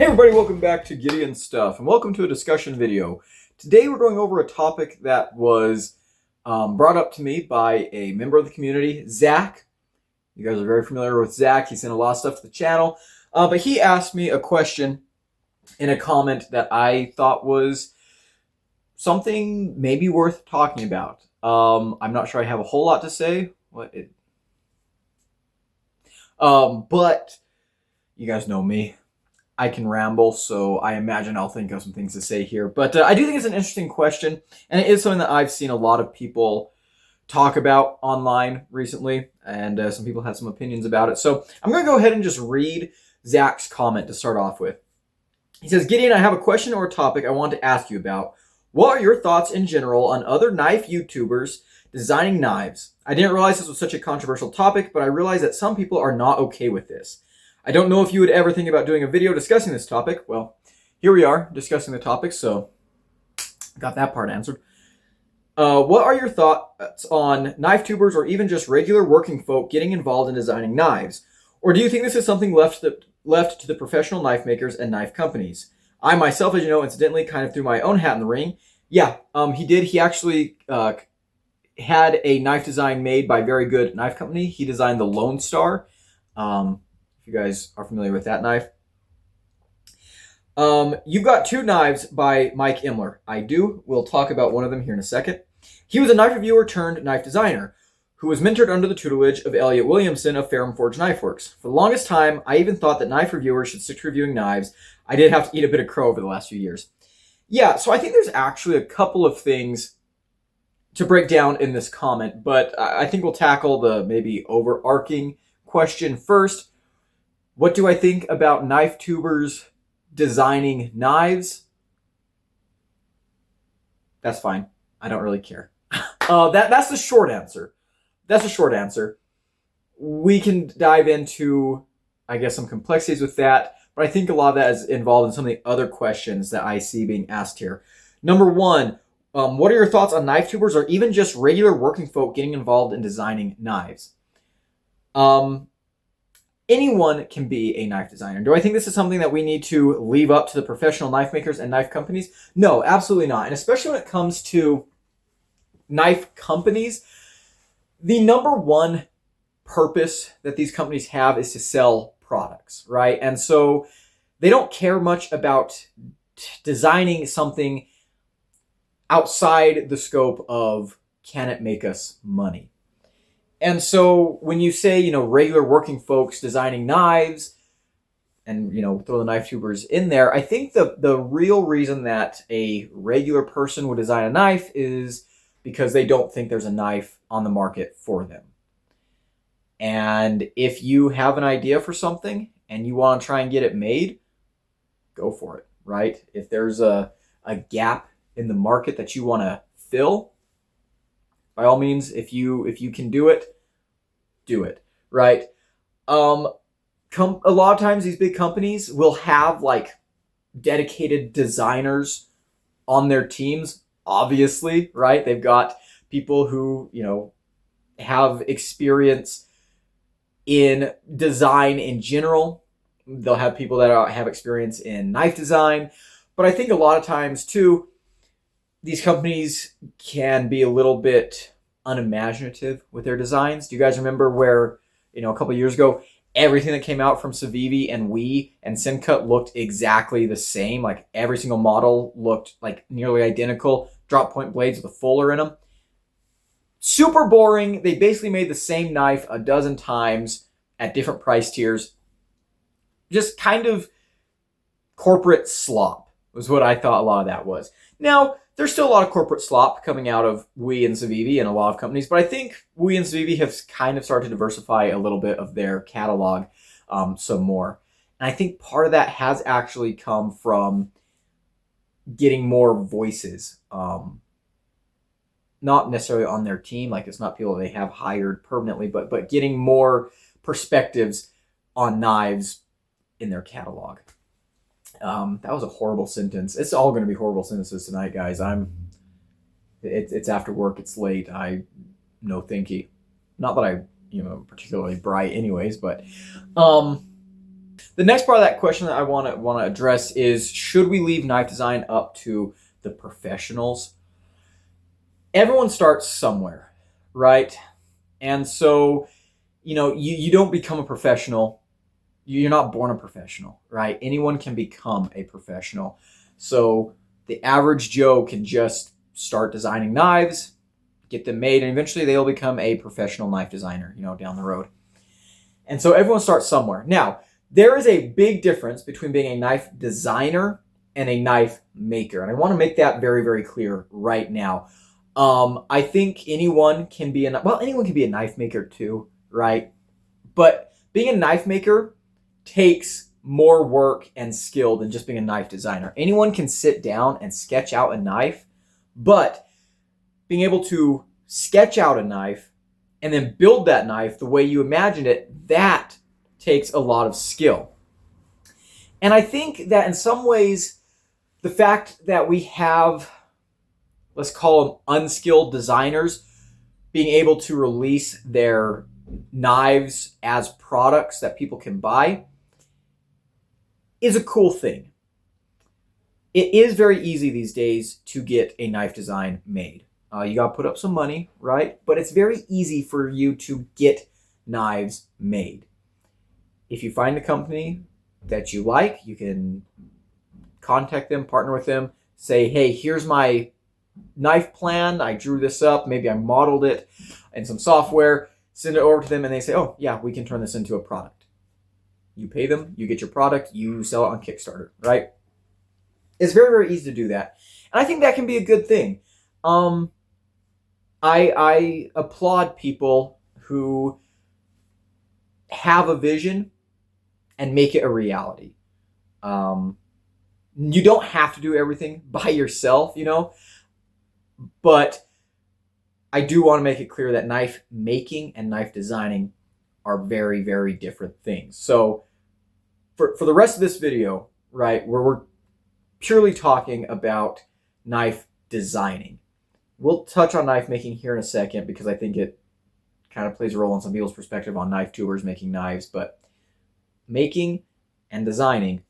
Hey everybody, welcome back to Gideon Stuff, and welcome to a discussion video. Today we're going over a topic that was brought up to me by a member of the community, Zach. You guys are very familiar with Zach. He sent a lot of stuff to the channel, but he asked me a question in a comment that I thought was something maybe worth talking about. I'm not sure I have a whole lot to say. But you guys know me. I can ramble, so I imagine I'll think of some things to say here. But I do think it's an interesting question, and it is something that I've seen a lot of people talk about online recently, and some people have some opinions about it. So I'm going to go ahead and just read Zach's comment to start off with. He says, Gideon, I have a question or a topic I want to ask you about. What are your thoughts in general on other knife YouTubers designing knives? I didn't realize this was such a controversial topic, but I realize that some people are not okay with this. I don't know if you would ever think about doing a video discussing this topic. Well, here we are discussing the topic, so got that part answered. What are your thoughts on knife tubers or even just regular working folk getting involved in designing knives? Or do you think this is something left to the professional knife makers and knife companies? I myself, as you know, incidentally kind of threw my own hat in the ring. Yeah, he did. He actually had a knife design made by a very good knife company. He designed the Lone Star. If you guys are familiar with that knife. You've got two knives by Mike Imler. I do. We'll talk about one of them here in a second. He was a knife reviewer turned knife designer who was mentored under the tutelage of Elliot Williamson of Ferrum Forge Knife Works. For the longest time, I even thought that knife reviewers should stick to reviewing knives. I did have to eat a bit of crow over the last few years. Yeah, so I think there's actually a couple of things to break down in this comment, but I think we'll tackle the maybe overarching question first. What do I think about knife tubers designing knives? That's fine. I don't really care. That's the short answer. That's the short answer. We can dive into, I guess, some complexities with that, but I think a lot of that is involved in some of the other questions that I see being asked here. Number one, what are your thoughts on knife tubers or even just regular working folk getting involved in designing knives? Anyone can be a knife designer. Do I think this is something that we need to leave up to the professional knife makers and knife companies? No, absolutely not. And especially when it comes to knife companies, the number one purpose that these companies have is to sell products, right? And so they don't care much about designing something outside the scope of, can it make us money? And so when you say, regular working folks designing knives and, throw the knife tubers in there, I think the real reason that a regular person would design a knife is because they don't think there's a knife on the market for them. And if you have an idea for something and you want to try and get it made, go for it, right? If there's a gap in the market that you want to fill, by all means, if you can do it, right? A lot of times these big companies will have dedicated designers on their teams, obviously, right? They've got people who, have experience in design in general. They'll have people that have experience in knife design. But I think a lot of times too, these companies can be a little bit unimaginative with their designs. Do you guys remember where, a couple of years ago, everything that came out from Civivi and Wii and Simcut looked exactly the same? Like every single model looked like nearly identical, drop point blades with a fuller in them. Super boring. They basically made the same knife a dozen times at different price tiers. Just kind of corporate slop was what I thought a lot of that was. Now, there's still a lot of corporate slop coming out of Wii and Civivi and a lot of companies, but I think Wii and Civivi have kind of started to diversify a little bit of their catalog some more. And I think part of that has actually come from getting more voices, not necessarily on their team, like it's not people they have hired permanently, but getting more perspectives on knives in their catalog. That was a horrible sentence. It's all going to be horrible sentences tonight, guys. It's after work. It's late. No thinky. Not that I, particularly bright anyways, but, The next part of that question that I want to address is, should we leave knife design up to the professionals? Everyone starts somewhere, right? And so, you don't become a professional. You're not born a professional, right? Anyone can become a professional. So the average Joe can just start designing knives, get them made, and eventually they'll become a professional knife designer, down the road. And so everyone starts somewhere. Now, there is a big difference between being a knife designer and a knife maker. And I want to make that very, very clear right now. I think anyone can be anyone can be a knife maker too, right? But being a knife maker takes more work and skill than just being a knife designer. Anyone can sit down and sketch out a knife, but being able to sketch out a knife and then build that knife the way you imagined it, that takes a lot of skill. And I think that in some ways, the fact that we have, let's call them unskilled designers, being able to release their knives as products that people can buy is a cool thing. It is very easy these days to get a knife design made. You got to put up some money, right? But it's very easy for you to get knives made. If you find a company that you like, you can contact them, partner with them, say, hey, here's my knife plan. I drew this up. Maybe I modeled it in some software. Send it over to them and they say, oh, yeah, we can turn this into a product. You pay them, you get your product, you sell it on Kickstarter, right? It's very, very easy to do that. And I think that can be a good thing. I applaud people who have a vision and make it a reality. You don't have to do everything by yourself, but I do want to make it clear that knife making and knife designing are very, very different things. So for the rest of this video, right, where we're purely talking about knife designing. We'll touch on knife making here in a second because I think it kind of plays a role in some people's perspective on knife tubers making knives, but making and designing,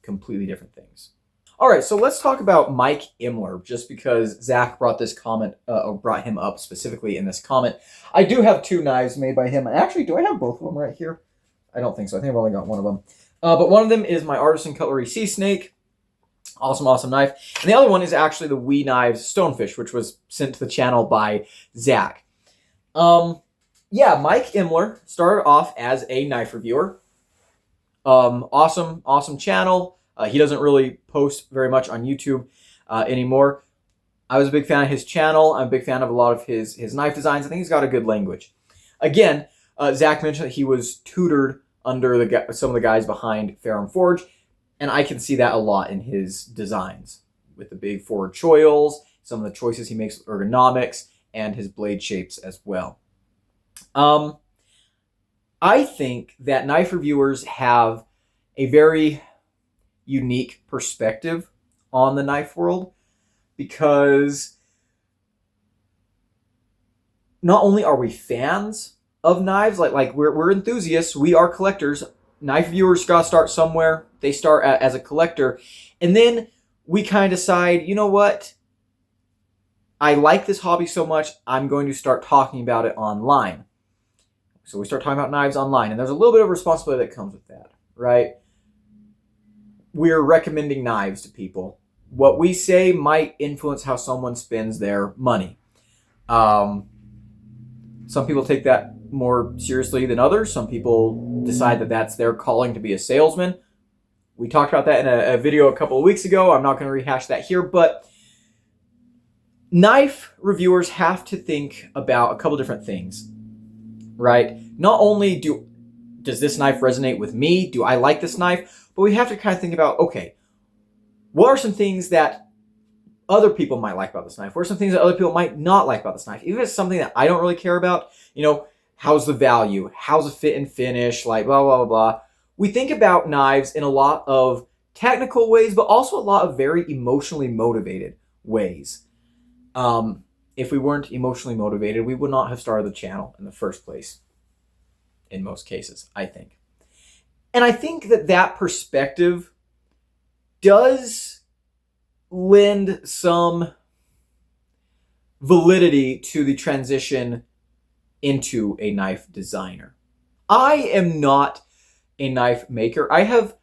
completely different things. All right, so let's talk about Mike Imler, just because Zach brought this comment, or brought him up specifically in this comment. I do have 2 knives made by him. Actually, do I have both of them right here? I don't think so. I think I've only got one of them. But one of them is my Artisan Cutlery Sea Snake. Awesome, awesome knife. And the other one is actually the Wee Knives Stonefish, which was sent to the channel by Zach. Yeah, Mike Imler started off as a knife reviewer. Awesome channel. He doesn't really post very much on YouTube anymore. I was a big fan of his channel. I'm a big fan of a lot of his knife designs. I think he's got a good language. Again, Zach mentioned that he was tutored under some of the guys behind Ferrum Forge, and I can see that a lot in his designs with the big forward choils, some of the choices he makes with ergonomics, and his blade shapes as well. I think that knife reviewers have a very unique perspective on the knife world, because not only are we fans of knives, like we're enthusiasts, we are collectors. Knife viewers gotta start somewhere. They start as a collector, and then we kind of decide, you know what? I like this hobby so much, I'm going to start talking about it online. So we start talking about knives online, and there's a little bit of responsibility that comes with that, right? We're recommending knives to people. What we say might influence how someone spends their money. Some people take that more seriously than others. Some people decide that that's their calling to be a salesman. We talked about that in a video a couple of weeks ago. I'm not going to rehash that here, but knife reviewers have to think about a couple different things, right? Not only does this knife resonate with me? Do I like this knife? But we have to kind of think about, okay, what are some things that other people might like about this knife? What are some things that other people might not like about this knife? Even if it's something that I don't really care about, how's the value? How's the fit and finish? Like blah, blah, blah, blah. We think about knives in a lot of technical ways, but also a lot of very emotionally motivated ways. If we weren't emotionally motivated, we would not have started the channel in the first place. In most cases, I think. And I think that that perspective does lend some validity to the transition into a knife designer. I am not a knife maker. I have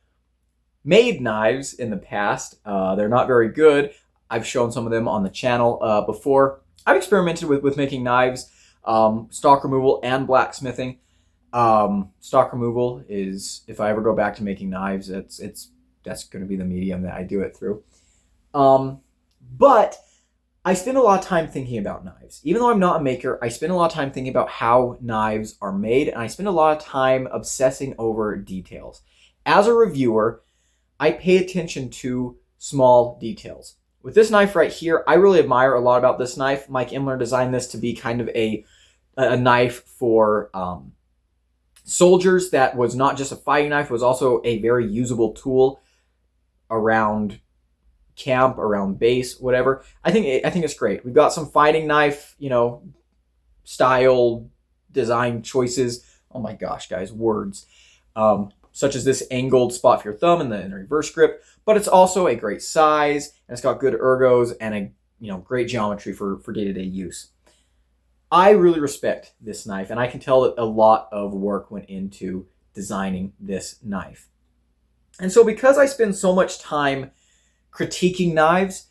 made knives in the past. They're not very good. I've shown some of them on the channel before. I've experimented with making knives, stock removal and blacksmithing. Stock removal is, if I ever go back to making knives, that's going to be the medium that I do it through. But I spend a lot of time thinking about knives. Even though I'm not a maker, I spend a lot of time thinking about how knives are made, and I spend a lot of time obsessing over details. As a reviewer, I pay attention to small details. With this knife right here, I really admire a lot about this knife. Mike Imler designed this to be kind of a knife for soldiers that was not just a fighting knife, it was also a very usable tool around camp, around base, whatever. I think it's great. We've got some fighting knife, style design choices. Oh my gosh, guys, words. Such as this angled spot for your thumb in the reverse grip, but it's also a great size, and it's got good ergos and a great geometry for day-to-day use. I really respect this knife, and I can tell that a lot of work went into designing this knife. And so because I spend so much time critiquing knives,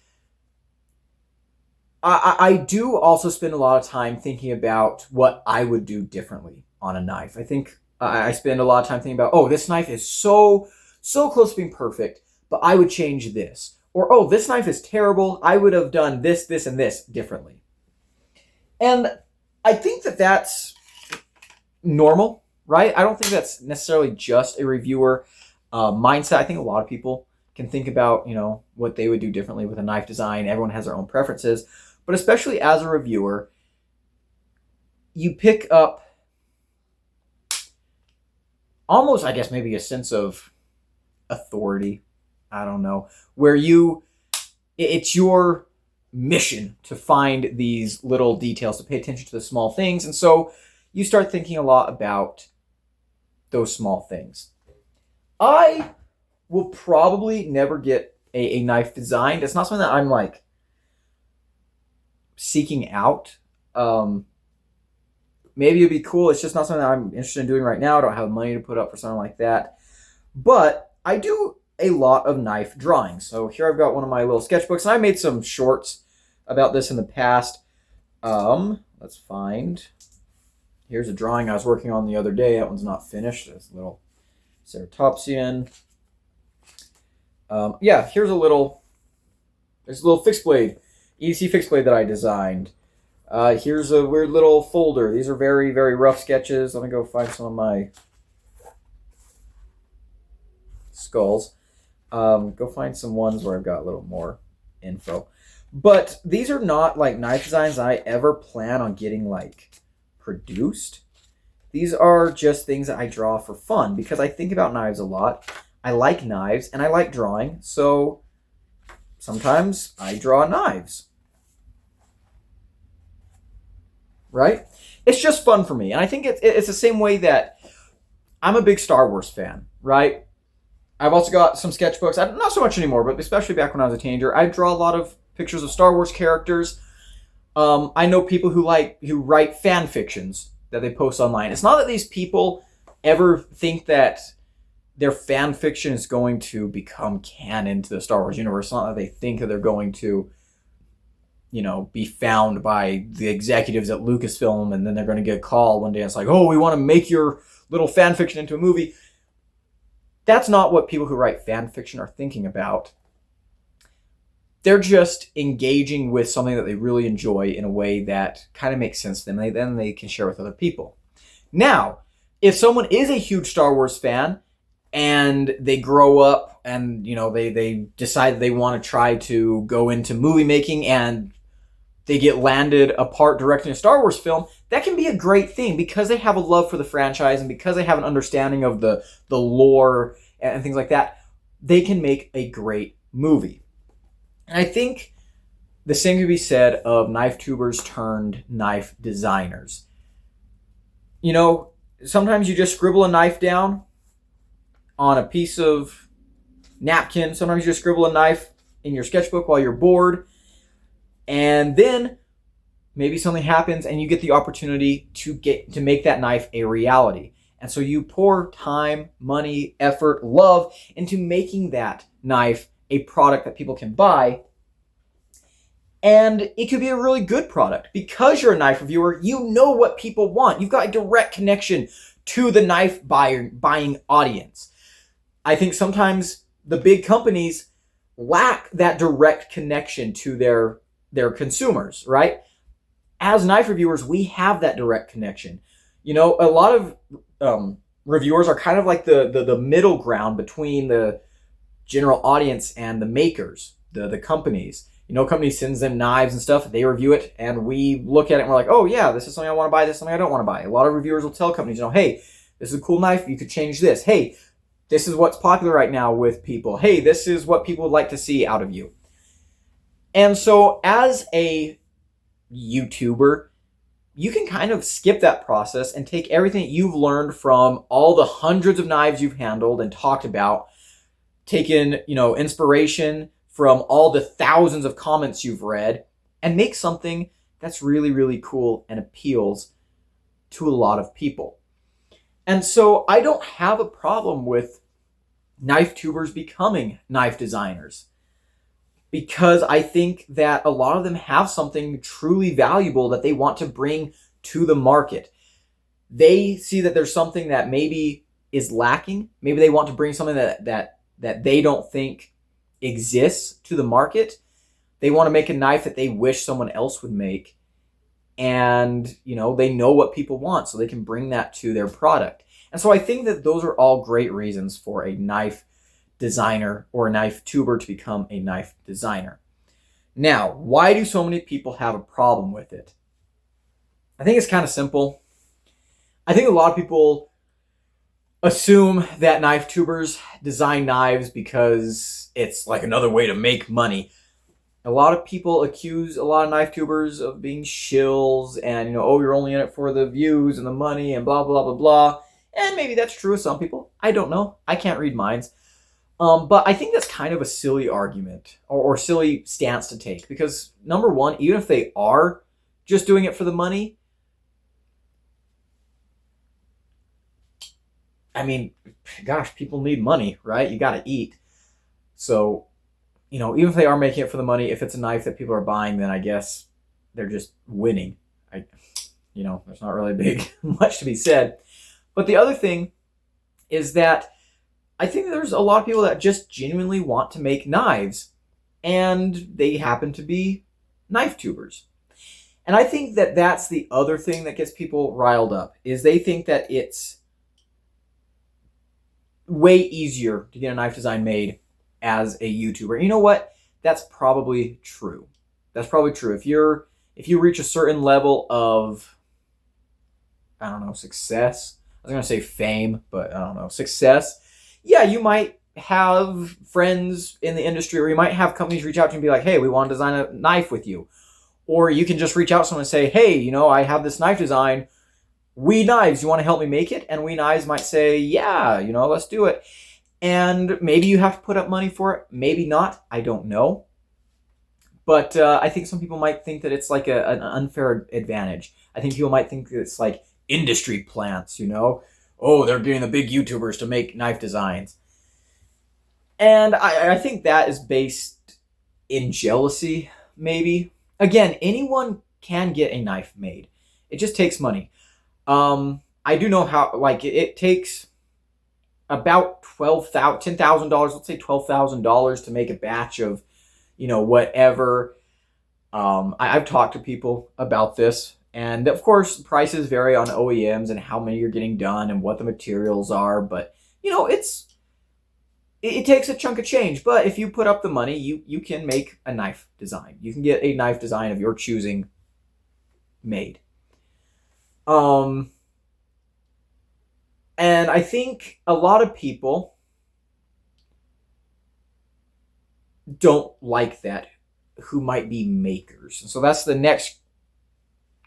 I do also spend a lot of time thinking about what I would do differently on a knife. I think I spend a lot of time thinking about, oh, this knife is so close to being perfect, but I would change this. Or, oh, this knife is terrible. I would have done this, and this differently. And I think that that's normal, right? I don't think that's necessarily just a reviewer mindset. I think a lot of people can think about, what they would do differently with a knife design. Everyone has their own preferences. But especially as a reviewer, you pick up almost, I guess, maybe a sense of authority. I don't know. Where it's your mission to find these little details, to pay attention to the small things. And so you start thinking a lot about those small things. I will probably never get a knife designed. It's not something that I'm like seeking out. Maybe it'd be cool. It's just not something that I'm interested in doing right now. I don't have money to put up for something like that. But I do a lot of knife drawing. So here I've got one of my little sketchbooks, and I made some shorts about this in the past. Let's find. Here's a drawing I was working on the other day. That one's not finished. It's a little ceratopsian. Here's a little fixed blade, EDC fixed blade that I designed. Here's a weird little folder. These are very, very rough sketches. Let me go find some of my skulls. Go find some ones where I've got a little more info. But these are not like knife designs I ever plan on getting produced. These are just things that I draw for fun because I think about knives a lot. I like knives and I like drawing, so sometimes I draw knives. Right? It's just fun for me. And I think it's the same way that I'm a big Star Wars fan, right? I've also got some sketchbooks. Not so much anymore, but especially back when I was a teenager, I draw a lot of pictures of Star Wars characters. I know people who write fan fictions that they post online. It's not that these people ever think that their fan fiction is going to become canon to the Star Wars universe. It's not that they think that they're going to, be found by the executives at Lucasfilm, and then they're going to get a call one day and it's like, oh, we want to make your little fan fiction into a movie. That's not what people who write fan fiction are thinking about. They're just engaging with something that they really enjoy in a way that kind of makes sense to them. Then they can share with other people. Now, if someone is a huge Star Wars fan and they grow up and, they decide that they want to try to go into movie making and they get landed a part directing a Star Wars film, that can be a great thing because they have a love for the franchise and because they have an understanding of the lore and things like that. They can make a great movie. And I think the same could be said of knife tubers turned knife designers. Sometimes you just scribble a knife down. on a piece of napkin. Sometimes you just scribble a knife in your sketchbook while you're bored. And then maybe something happens and you get the opportunity to make that knife a reality. And so you pour time, money, effort, love into making that knife a product that people can buy. And it could be a really good product. Because you're a knife reviewer, you know what people want. You've got a direct connection to the knife buying audience. I think sometimes the big companies lack that direct connection to their consumers, right? As knife reviewers, we have that direct connection. You know, a lot of reviewers are kind of like the middle ground between the general audience and the makers, the companies. You know, company sends them knives and stuff, they review it, and we look at it and we're like, oh yeah, this is something I want to buy, this is something I don't want to buy. A lot of reviewers will tell companies, you know, hey, this is a cool knife, you could change this. Hey, this is what's popular right now with people. Hey, this is what people would like to see out of you. And so as a YouTuber, you can kind of skip that process and take everything that you've learned from all the hundreds of knives you've handled and talked about, taken, you know, inspiration from all the thousands of comments you've read, and make something that's really, really cool and appeals to a lot of people. And so I don't have a problem with knife tubers becoming knife designers, because I think that a lot of them have something truly valuable that they want to bring to the market. They see that there's something that maybe is lacking. Maybe they want to bring something that they don't think exists to the market. They want to make a knife that they wish someone else would make. And, you know, they know what people want, so they can bring that to their product. And so I think that those are all great reasons for a knife designer or a knife tuber to become a knife designer. Now, why do so many people have a problem with it? I think it's kind of simple. I think a lot of people assume that knife tubers design knives because it's like another way to make money. A lot of people accuse a lot of knife tubers of being shills and, you know, oh, you're only in it for the views and the money and blah, blah, blah, blah. And maybe that's true of some people. I don't know. I can't read minds. But I think that's kind of a silly argument or silly stance to take, because number one, even if they are just doing it for the money, I mean, gosh, people need money, right? You got to eat. So, you know, even if they are making it for the money, if it's a knife that people are buying, then I guess they're just winning. You know, there's not really much to be said. But the other thing is that I think there's a lot of people that just genuinely want to make knives, and they happen to be knife tubers. And I think that that's the other thing that gets people riled up, is they think that it's way easier to get a knife design made as a YouTuber. You know what? That's probably true. That's probably true. If you reach a certain level of, I don't know, success. I was going to say fame, but I don't know, success. Yeah, you might have friends in the industry, or you might have companies reach out to you and be like, hey, we want to design a knife with you. Or you can just reach out to someone and say, hey, you know, I have this knife design. We Knives, you want to help me make it? And We Knives might say, yeah, you know, let's do it. And maybe you have to put up money for it. Maybe not. I don't know. But I think some people might think that it's like an unfair advantage. I think people might think that it's like industry plants, you know? Oh, they're getting the big YouTubers to make knife designs. And I think that is based in jealousy, maybe. Again, anyone can get a knife made. It just takes money. I do know how, like, it takes about $10,000, let's say $12,000 to make a batch of, you know, whatever. I've talked to people about this. And of course, prices vary on OEMs and how many you're getting done and what the materials are. But, you know, it takes a chunk of change. But if you put up the money, you can make a knife design. You can get a knife design of your choosing made. And I think a lot of people don't like that, who might be makers. So that's the next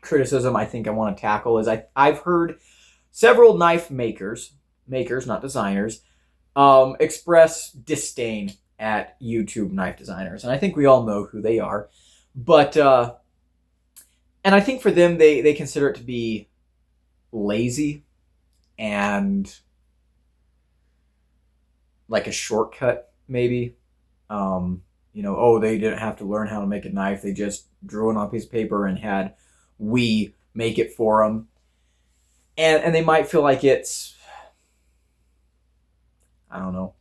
criticism I think I want to tackle, is I've heard several knife makers, not designers, express disdain at YouTube knife designers, and I think we all know who they are. But and I think for them, they consider it to be lazy and like a shortcut, maybe. Oh, they didn't have to learn how to make a knife; they just drew it on a piece of paper and had we make it for them, and they might feel like it's, I don't know,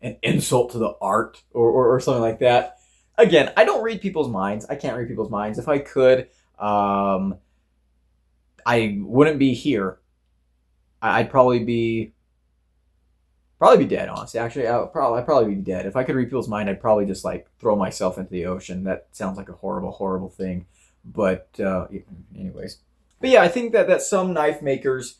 an insult to the art or something like that. Again, I don't read people's minds. I can't read people's minds. If I could, I wouldn't be here. I'd probably be dead, honestly. Actually, I'd probably be dead. If I could read people's mind, I'd probably just like throw myself into the ocean. That sounds like a horrible, horrible thing. But anyways. But yeah, I think that some knife makers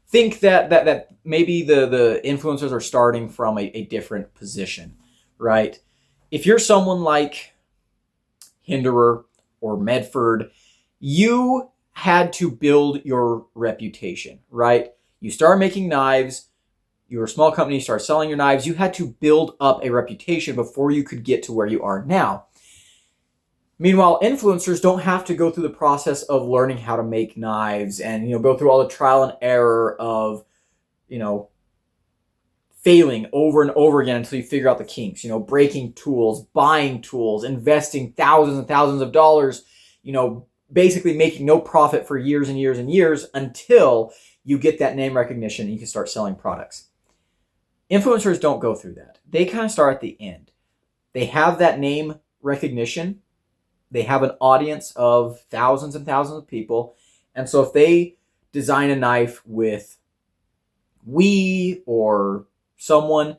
think that maybe the influencers are starting from a different position, right? If you're someone like Hinderer or Medford, you had to build your reputation, right? You start making knives, you're a small company, you start selling your knives, you had to build up a reputation before you could get to where you are now. Meanwhile, influencers don't have to go through the process of learning how to make knives and, go through all the trial and error of, failing over and over again until you figure out the kinks, breaking tools, buying tools, investing thousands and thousands of dollars, basically making no profit for years and years and years until you get that name recognition and you can start selling products. Influencers don't go through that. They kind of start at the end. They have that name recognition. They have an audience of thousands and thousands of people. And so if they design a knife with we or someone,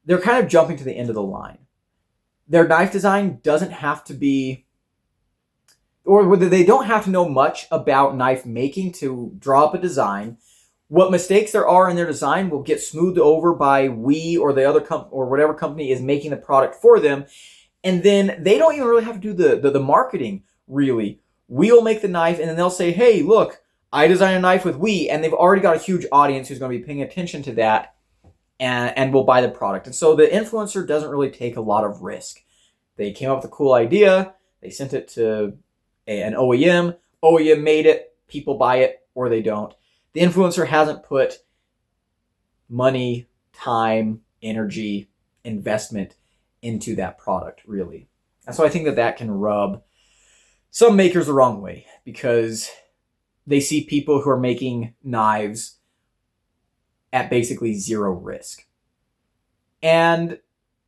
they're kind of jumping to the end of the line. Their knife design doesn't have to be, or they don't have to know much about knife making to draw up a design. What mistakes there are in their design will get smoothed over by we or the other or whatever company is making the product for them. And then they don't even really have to do the marketing, really. We'll make the knife, and then they'll say, hey, look, I designed a knife with we, and they've already got a huge audience who's going to be paying attention to that and will buy the product. And so the influencer doesn't really take a lot of risk. They came up with a cool idea. They sent it to an OEM. OEM made it. People buy it, or they don't. The influencer hasn't put money, time, energy, investment into that product, really. And so I think that can rub some makers the wrong way because they see people who are making knives at basically zero risk. And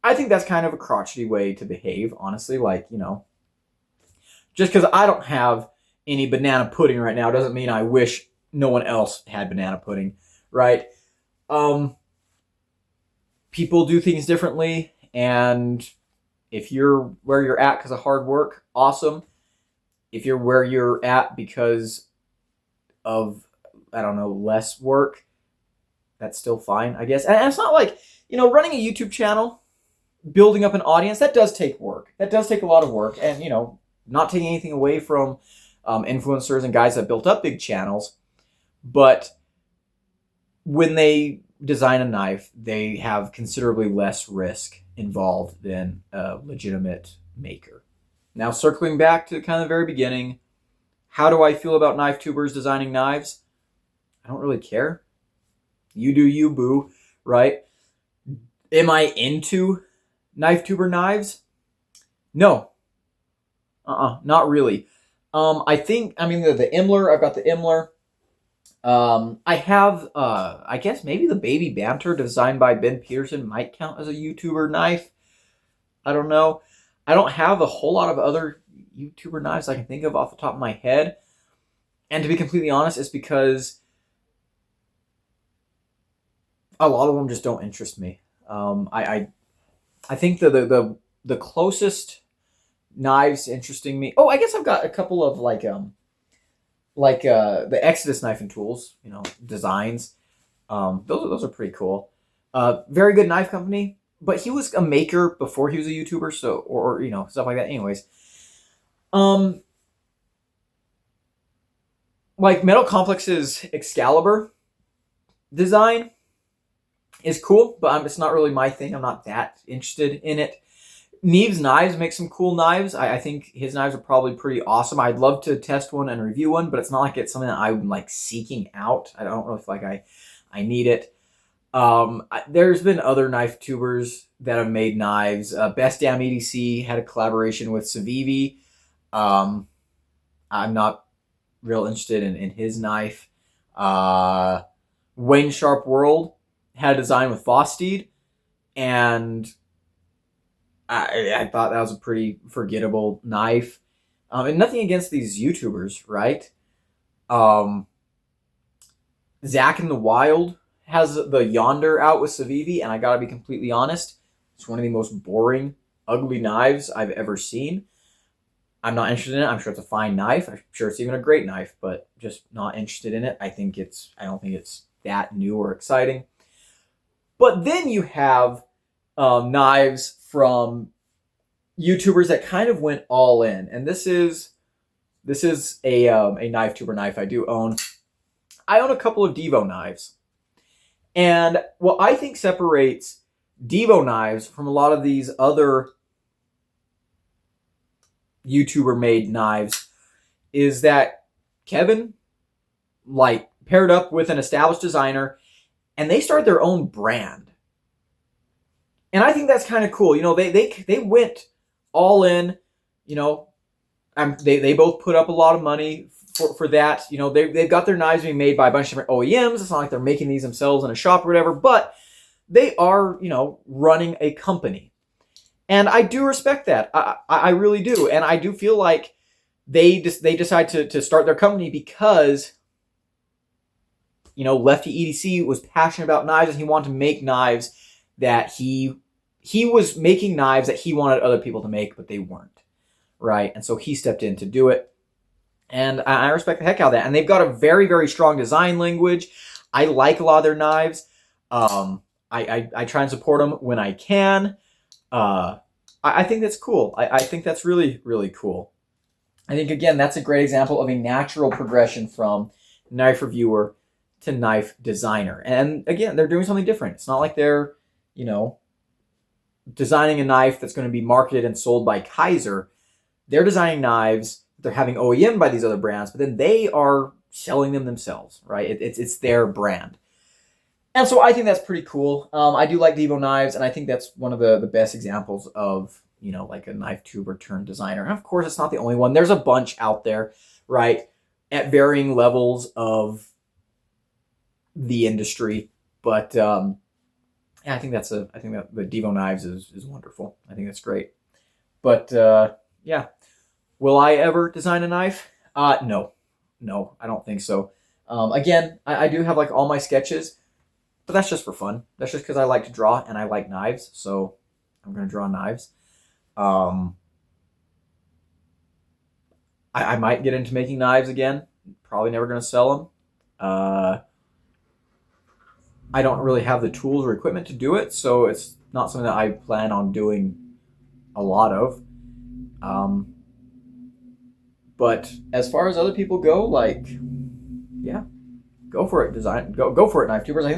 I think that's kind of a crotchety way to behave, honestly. Like, just because I don't have any banana pudding right now doesn't mean I wish no one else had banana pudding, right? People do things differently, and if you're where you're at because of hard work, awesome. If you're where you're at because of, I don't know, less work, that's still fine, I guess. And it's not like, running a YouTube channel, building up an audience, that does take work. That does take a lot of work. And, not taking anything away from influencers and guys that built up big channels. But when they design a knife, they have considerably less risk involved than a legitimate maker. Now, circling back to kind of the very beginning, how do I feel about knife tubers designing knives? I don't really care. You do you, boo, right? Am I into knife tuber knives? No. Not really. The Imler, I've got the Imler. I have, I guess maybe the Baby Banter designed by Ben Peterson might count as a YouTuber knife. I don't know. I don't have a whole lot of other YouTuber knives I can think of off the top of my head. And to be completely honest, it's because a lot of them just don't interest me. I think the closest knives interesting me. Oh, I guess I've got a couple of the Exodus knife and tools, designs. Those are pretty cool. Very good knife company, but he was a maker before he was a YouTuber, so or stuff like that. Anyways, like Metal Complex's Excalibur design is cool, but it's not really my thing. I'm not that interested in it. Neve's knives make some cool knives. I think his knives are probably pretty awesome. I'd love to test one and review one, but it's not like it's something that I'm like seeking out. I don't really feel like I need it. There's been other knife tubers that have made knives. Best Damn EDC had a collaboration with Civivi. I'm not real interested in his knife. Wayne Sharp World had a design with Fossteed, and I thought that was a pretty forgettable knife. And nothing against these YouTubers, right? Zach in the Wild has the Yonder out with Civivi, and I gotta be completely honest, it's one of the most boring, ugly knives I've ever seen. I'm not interested in it. I'm sure it's a fine knife. I'm sure it's even a great knife, but just not interested in it. I don't think it's that new or exciting. But then you have knives from YouTubers that kind of went all in, and this is a knife tuber knife I do own. I own a couple of Devo knives, and what I think separates Devo knives from a lot of these other YouTuber made knives is that Kevin like paired up with an established designer, and they started their own brand. And I think that's kind of cool. You know, they went all in. You know, they both put up a lot of money for that. You know, they've got their knives being made by a bunch of different OEMs. It's not like they're making these themselves in a shop or whatever, but they are, you know, running a company. And I do respect that. I really do. And I do feel like they decide to start their company because, you know, Lefty EDC was passionate about knives, and he wanted to make knives that he was making knives that he wanted other people to make, but they weren't, right? And so he stepped in to do it. And I respect the heck out of that. And they've got a very, very strong design language. I like a lot of their knives. I try and support them when I can. I think that's cool. I think that's really, really cool. I think, again, that's a great example of a natural progression from knife reviewer to knife designer. And again, they're doing something different. It's not like they're, you know, designing a knife that's going to be marketed and sold by Kaiser. They're designing knives. They're having OEM by these other brands, but then they are selling them themselves, right? It's their brand. And so I think that's pretty cool. I do like Devo knives, and I think that's one of the best examples of, you know, like a knife tuber turned designer. And of course, it's not the only one. There's a bunch out there, right, at varying levels of the industry. But yeah, I think that the Devo knives is wonderful. I think that's great. But yeah, will I ever design a knife? No, I don't think so. Again, I do have like all my sketches, but that's just for fun. That's just because I like to draw and I like knives, so I'm going to draw knives. I might get into making knives again. Probably never going to sell them. I don't really have the tools or equipment to do it, so it's not something that I plan on doing a lot of. But as far as other people go, like, yeah, go for it. Go for it, knife tubers. I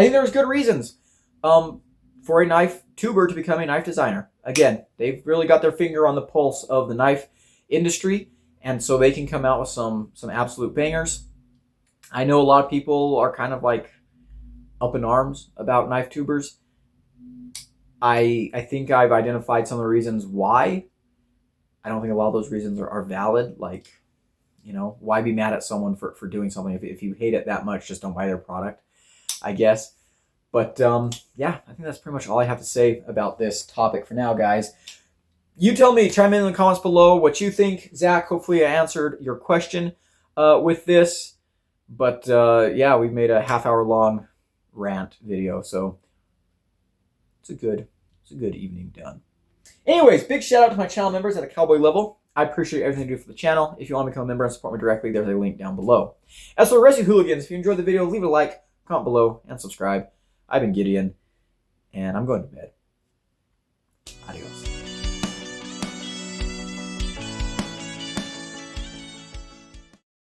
think there's good reasons for a knife tuber to become a knife designer. Again, they've really got their finger on the pulse of the knife industry, and so they can come out with some absolute bangers. I know a lot of people are kind of like up in arms about knife tubers. I think I've identified some of the reasons why. I don't think a lot of those reasons are valid. Like, you know, why be mad at someone for doing something? If you hate it that much, just don't buy their product, I guess. But yeah, I think that's pretty much all I have to say about this topic for now, guys. You tell me, chime in the comments below what you think. Zach, hopefully I answered your question with this. But yeah, we've made a half-hour long rant video, so it's a good evening done. Anyways, big shout out to my channel members at a cowboy level. I appreciate everything you do for the channel. If you want to become a member and support me directly, there's a link down below. As for the rest of you hooligans, if you enjoyed the video, leave it a like, comment below, and subscribe. I've been Gideon, and I'm going to bed. Adios.